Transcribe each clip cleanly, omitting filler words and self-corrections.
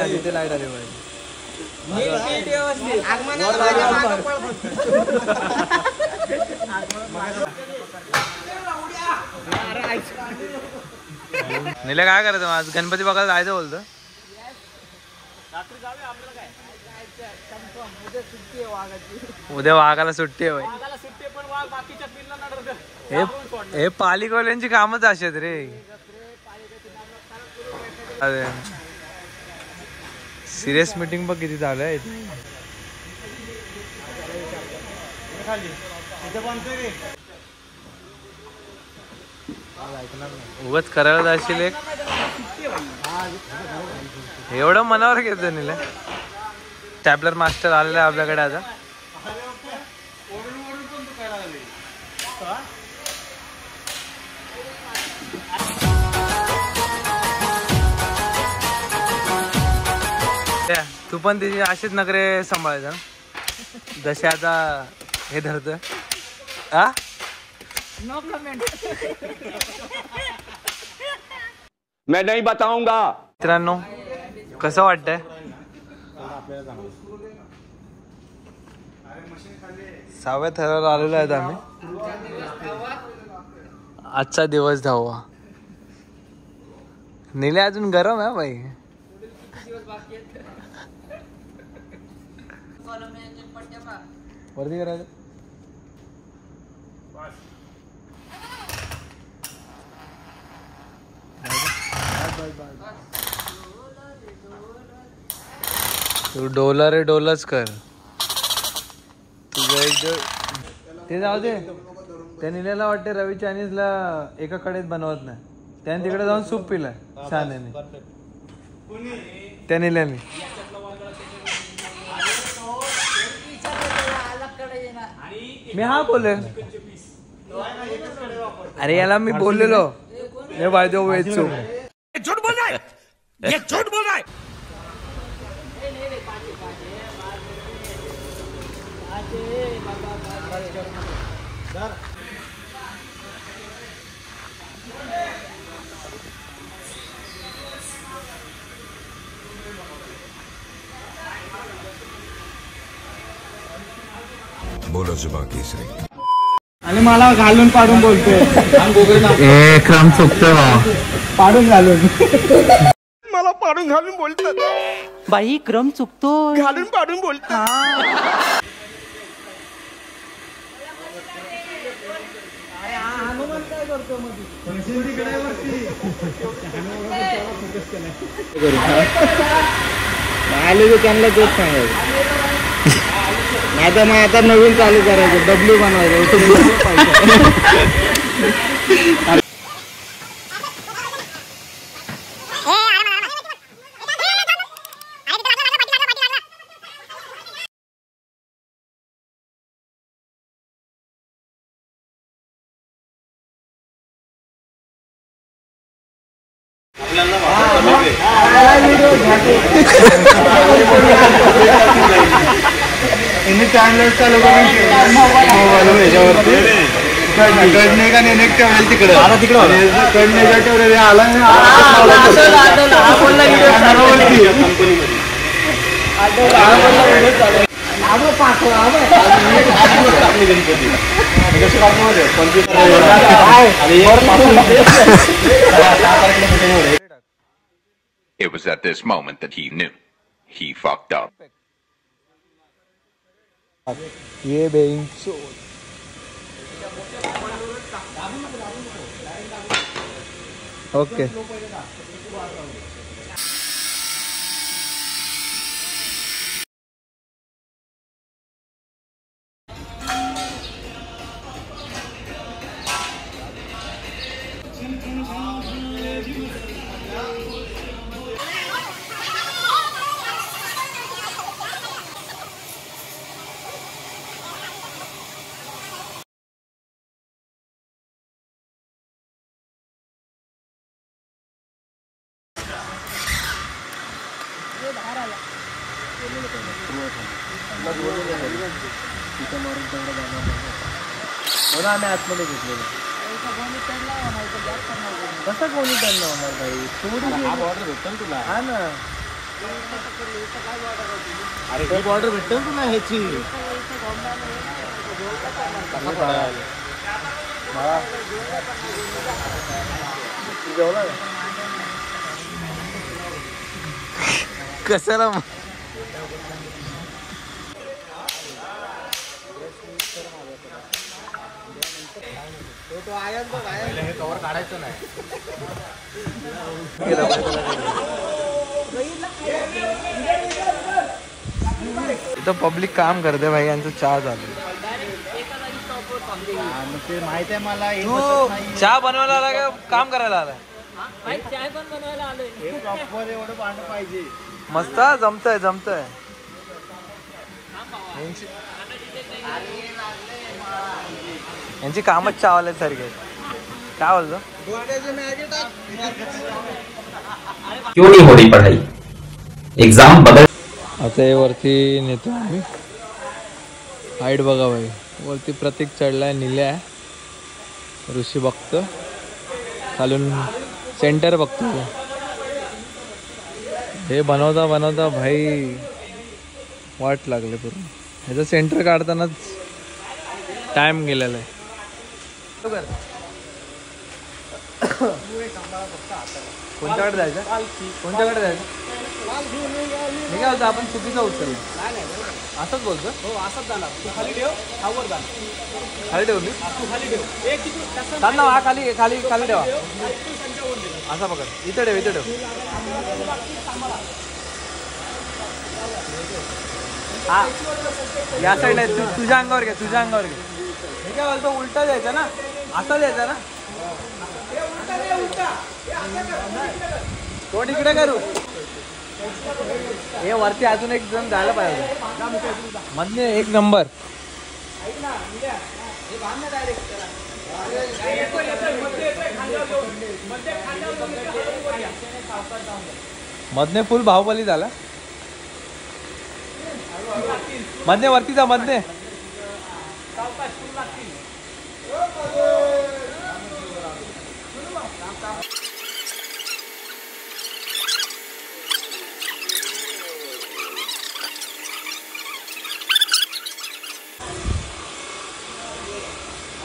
तिथे लाईट आली पाहिजे. निल्या काय करायचं आज गणपती बघायला जायचं बोलतो. उद्या वाघाला सुट्टी आहे. हे पालिकवाल्यांची कामच अशी आहेत रे. अरे सिरियस मीटिंग बघ किती झालं आहे. उगाच करायला जाशील एक एवढं मनावर घेतो निले. टॅबलर मास्टर आलेला आहे आपल्याकडे आता. तू पण तिची अशीच नखरे सांभाळायचं जसे आता हे धरत. No comment. मैं नहीं बताऊंगा. मित्रांनो कसं वाटतंय. सहाव्या थराला आलेलो आहेत आम्ही. आजचा दिवस 10वा. निले अजून गरम आहे बाई. वरती करायचं. तू डोला रे डोलाच कर. तुझं एक ते जाऊ दे. त्या निलेला वाटते रवी चायनीजला एका कडेत बनवत नाही. त्याने तिकडे जाऊन सूप पिलाय छान. त्या निल्याने मी हा बोले. अरे याला मी बोललेलो हे वायदो वेच सूप. झूठ बोल रहा है. ये झूठ बोल रहा है. बोलो जुबा केसरी. आणि मला घालून पाडून बोलतोय. क्रम चुकतोय पाडून घालून. मला पाडून घालून बोलतात. बाई क्रम चुकतोय. घालून पाडून बोलतात. आले त्यांना तेच सांगायचं. आता मग आता नवीन चालू करायचं. डब्ल्यू बनवायचं. चॅनल चालू करून कडणे का नेक ठेवलेल तिकडे. कडणे ठेवलेले आला It was at this moment that he knew he fucked up. ये बेइंग ओके. म्हणून आम्ही आतमध्ये घेतलेलं. कसं कोणी त्यांना होणार भाई? थोडी हा बॉर्डर भेटतो ना तुला. हा ना अरे ही बॉर्डर भेटते तुला ह्याची कशाला हे कवर काढायचं नाही. इथं पब्लिक काम करते भाई, यांचं चहा चालू. ते माहित आहे मला. चहा बनवायला आला का काम करायला आला? हे प्रॉपर एवढं पाणी पाहिजे. मस्त जमतंय जमतंय. यांची कामच चावल्यासारखे. काय बोलतो? क्यों नहीं हो रही पढ़ाई? एग्जाम बदल. आता हे वरती नेतो आम्ही. हाईट बघा भाई, वरती प्रतीक चढलाय, निल्या आहे, ऋषी बघतो खालून, सेंटर बघतो. हे बनवता बनवता भाई वाट लागले पूर्ण. ह्याचं सेंटर काढतानाच टाइम गेलेला आहे. कोणत्याकडे जायचं? कोणत्याकडे जायचं? मी काय होतं, आपण चुकीचा उचलला. असंच बोलतो. हो असंच जाणार. तू खाली ठेव, खावर जाणार. खाली ठेवली तू, खाली ठेव. चाल ना, हा खाली खाली खाली ठेवा. असा पकड. इथं ठेव, इथं ठेव. हा या साईडला आहे. तुझ्या अंगावर घे, तुझ्या अंगावर घे. मी काय बोलतो, उलटा द्यायचा ना, असा द्यायचा ना. तोंड इकडे करू. हे वरती अजून एक जण जायला पाहिजे. मधले एक नंबर. मधने फुल बाहुबली झाला. मधने वरती जा, मधने.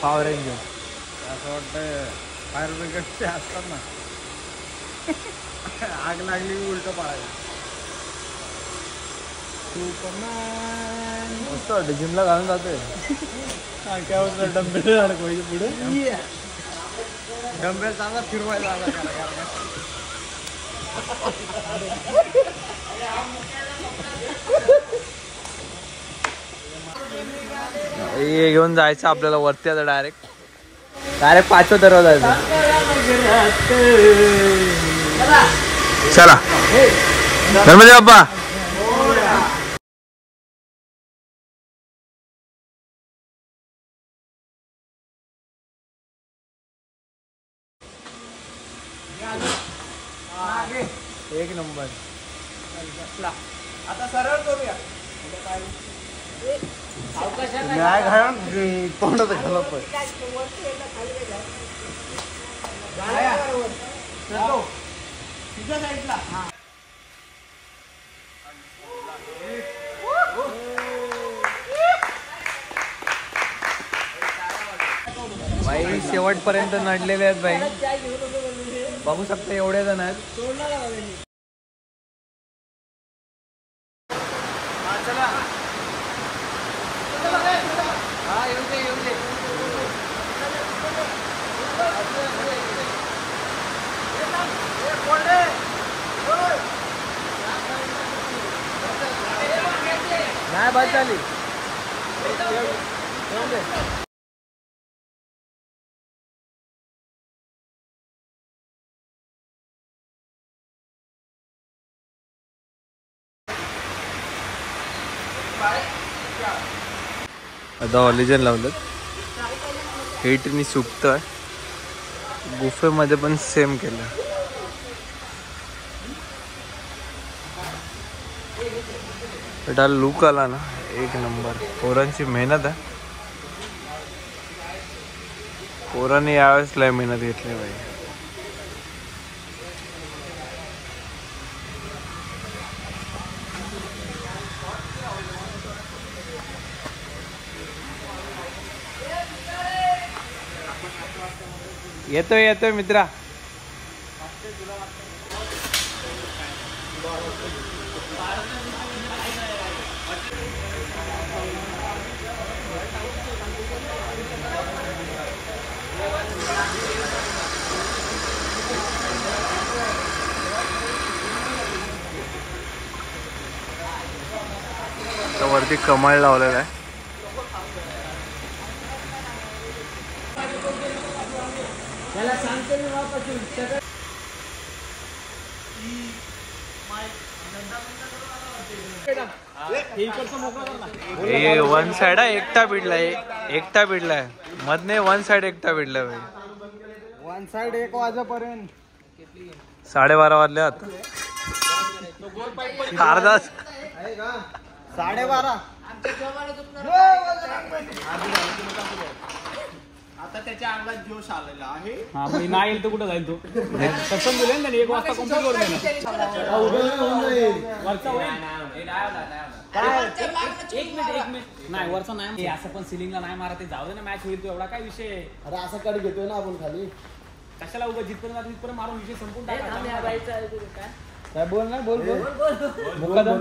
पॉवर रेंजर असं वाटतं फायर ब्रिगेडचे असतात ना. आग लागली उलट पाळायला. मस्त वाटतं. जिमला घालून जातोय. डंबेल अडकवायचे पुढे. डंबेल चांगला फिरवायला आला. हे घेऊन जायचं आपल्याला वरती. आता डायरेक्ट 5वा दरवाजा जायचं. चला गणपती बाप्पा. एक नंबर. आता सरळ करूया. न्याय घालून तोंडात घालत पण. भाई शेवटपर्यंत नडलेले आहेत भाई. बघू शकता एवढे जण आहेत. नाही बस झाली. आता ऑलिजन लावलं. हेटनी सुकतं. गुफेमध्ये पण सेम केलं. बेटा लुक आला ना एक नंबर. पोरांची मेहनत आहे. पोरांनी यावेळेस लय मेहनत घेतली भाई. येतोय येतोय मित्रा. वरती कमळ लावलेला आहे. वन साइड आहे. एकटा भिडलाय मधने वन साइड एकटा भिडलाय भाई. वन साइड 1 वाजेपर्यंत 12:30 वाजले आता. अर्धा 12:30. आता त्याच्या अंगात जोश आलेला आहे. हा नाही येईल तर कुठं जाईल तो. तसं बोलेल ना 1 वाजता कंप्लीट करून नाही वरचा नाही असं पण सिलिंगला नाही मारा. ते जाऊ दे ना मॅच होईल. तो एवढा काय विषय. अरे असं कडे घेतोय ना आपण खाली. कशाला उगा जिथपर्यंत तिथपर्यंत मारून विषय संपून टाका. काय बोल ना बोल मुकादम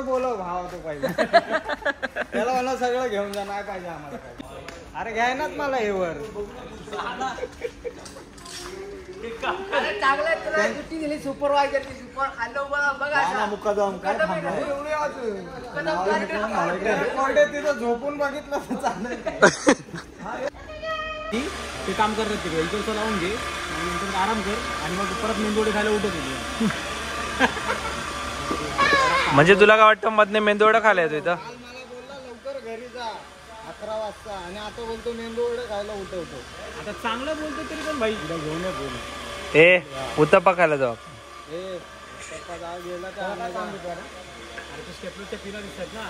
बोलो भाव तो पाहिजे. त्याला मला सगळं घेऊन जा. नाही पाहिजे आम्हाला काय. अरे घ्याय नाच मला हे वर. सुपरवायझर सुपर खाल्लं बघा मुकादम काय तिथं झोपून बघितलं तर चालेल. ते काम करत तिकडे इकडचं लावून घे आणि नंतर आराम कर आणि मग परत मेंदोडे खायला उठत होते. म्हणजे तुला काय वाटतं मधने मेंदोडा खायला येतो इथं. मला बोलला लवकर घरी जा 11 वाजता आणि आता बोलतो मेंदू वडे खायला उठवतो. आता चांगलं बोलतो तरी पण भाई घेऊन बोल. ए उत्तप्पा खायला जाऊ. गेला तर स्टेपलरच्या पिना दिसतात ना.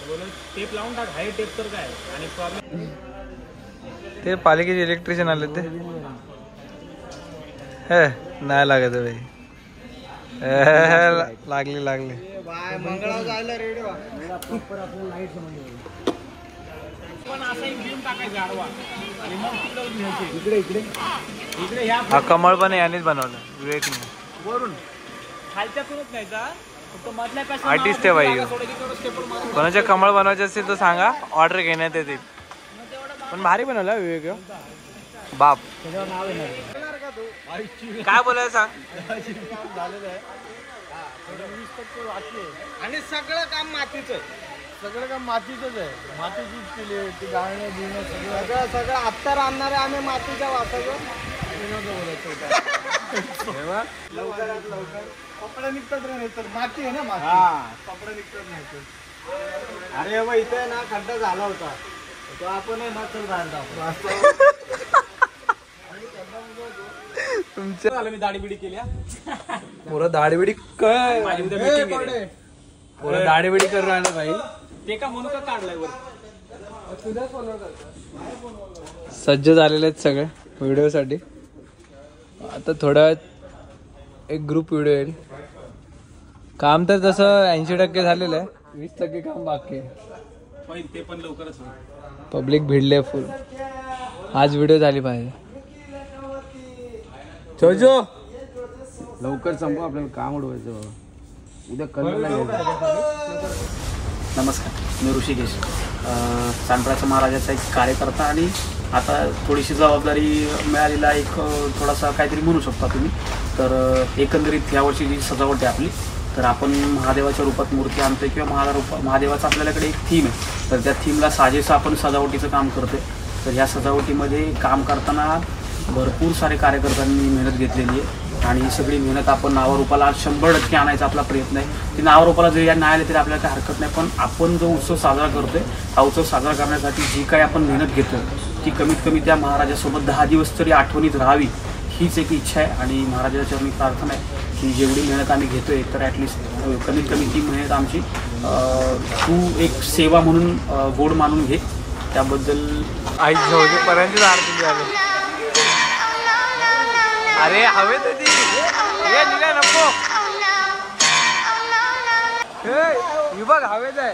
बोल टेप लावून टाक. हाय टेप तर काय आणि प्रॉब्लेम. ते पालिकेचे इलेक्ट्रिशियन आले ते नाही लागत भाई. लागली बाय मंगळावर जायला रेडी व्हा. पण असं एक बीम टाकायचं आडवा आणि मग तिकडे घ्यायचे. इकडे हा कमळ पण यानेच बनवलं विवेकने. वरून खालच्यातूनच नाही का फक्त मधल्या कशा आर्टिस्ट आहे भाई. कोणाच्या कमळ बनवायचे असतील तर सांगा ऑर्डर घेण्यात येतील. पण भारी बनवला विवेक बाप. काय बोलायचं सांग. आणि सगळं काम मातीचं आहे. मातीचीच केली. ती गाळणं बिळणं सगळं अत्तर आणणारे आम्ही मातीच्या वासाचं. लवकरात लवकर कपडे निघतात रे. नाही तर माती आहे ना माती. कपडे निघतात नाही तर. अरे बाबा इथे ना खड्डा झाला होता तो आपण चल बाहेर तुमच्या मी दाढीबिडी केल्या. पुरं दाढीबिडी काय पुरं दाढीबिडी करून राहिलं भाई. ते का म्हणून का काढलाय वर. सज्ज झालेले आहेत सगळे व्हिडिओ साठी. आता थोडा एक ग्रुप व्हिडिओ येईल. काम तर तसं 80% झालेलं आहे. 20% काम बाकी आहे. ते पण लवकरच पब्लिक भिडले फुल. आज व्हिडिओ झाली पाहिजे. चोजो लवकर संपू. आपल्याला काम उडवायचं उद्या कलर. नमस्कार, मी ऋषिकेश, चांदराच्या महाराजाचा एक कार्यकर्ता आणि आता थोडीशी जबाबदारी मिळालेला एक थोडासा काहीतरी म्हणू शकता तुम्ही. तर एकंदरीत यावर्षी जी सजावट आहे आपली, तर आपण महादेवाच्या रूपात मूर्ती आणतोय किंवा महादेवाचा आपल्याकडे एक थीम आहे. तर त्या थीमला साजेसं आपण सजावटीचं काम करतोय. तर ह्या सजावटीमध्ये काम करताना भरपूर सारे कार्यकर्त्यांनी मेहनत घेतलेली आहे आणि ही सगळी मेहनत आपण नावारूपाला 100% आणायचा आपला प्रयत्न आहे. ती नावारूपाला जरी या नाही आले तरी आपल्याला काही हरकत नाही. पण आपण जो उत्सव साजरा करतोय हा उत्सव साजरा करण्यासाठी जी काही आपण मेहनत घेतो ती कमीत कमी त्या महाराजासोबत 10 दिवस तरी आठवणीत राहावी हीच एक इच्छा आहे. आणि महाराजाच्या चरणी प्रार्थना आहे की जेवढी मेहनत आम्ही घेतोय तर ॲटलिस्ट कमीत कमी ती मेहनत आमची तू एक सेवा म्हणून गोड मानून घे. त्याबद्दल आई झोपेपर्यंत आरती झाली. अरे हवे तर ती निघा नको. हे बघ हवेच आहे.